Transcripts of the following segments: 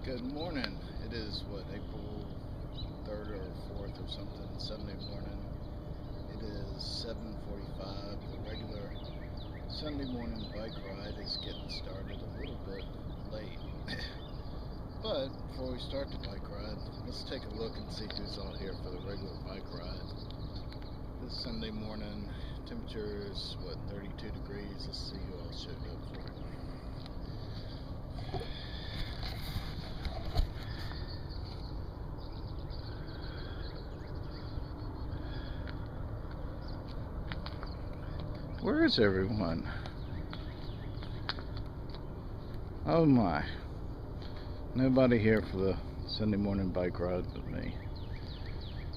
Good morning. It is what, April 3rd or 4th or something, Sunday morning. It is 7:45. The regular Sunday morning bike ride is getting started a little bit late. But before we start the bike ride, let's take a look and see who's all here for the regular bike ride. This Sunday morning, temperature is what, 32 degrees. Let's see who else showed up for it. Where is everyone? Oh my. Nobody here for the Sunday morning bike ride but me.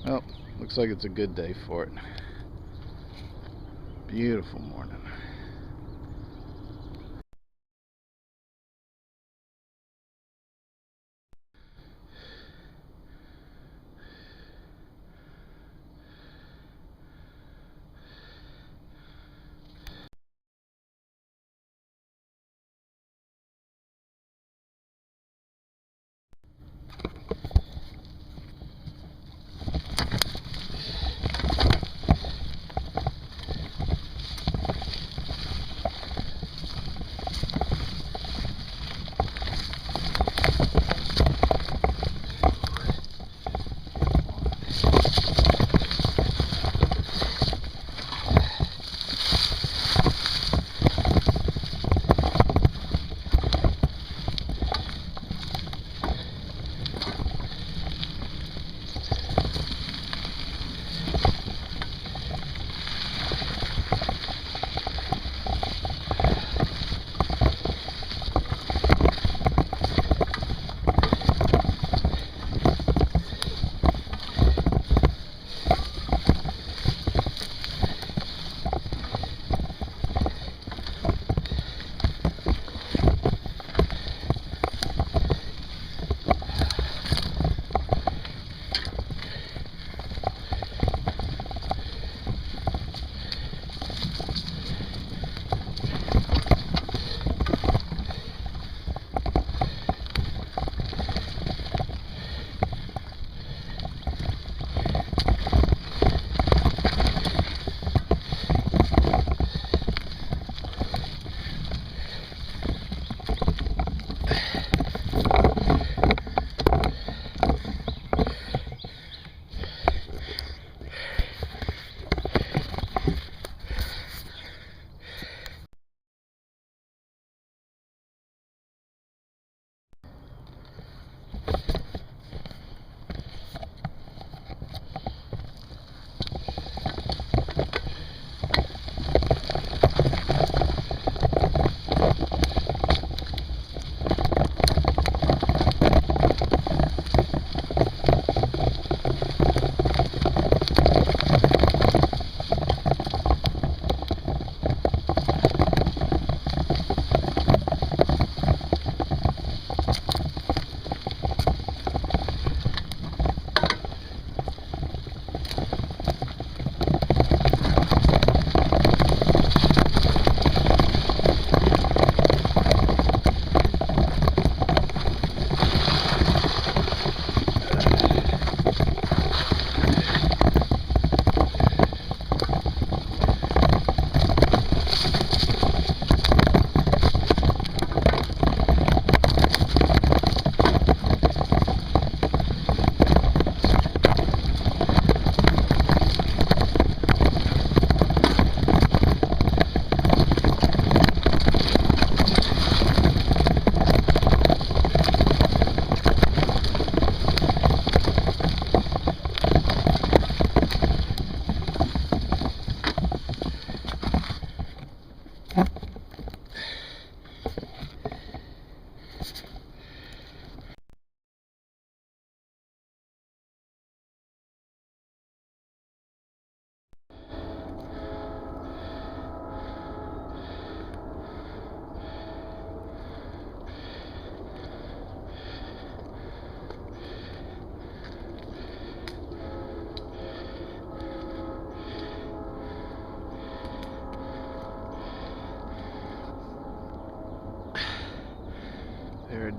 Well, looks like it's a good day for it. Beautiful morning.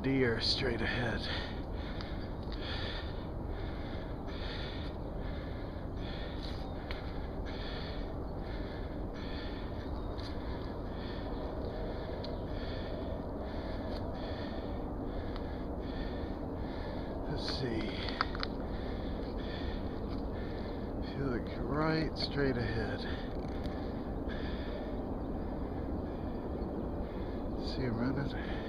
deer straight ahead. Let's see. If you look right straight ahead, see him running?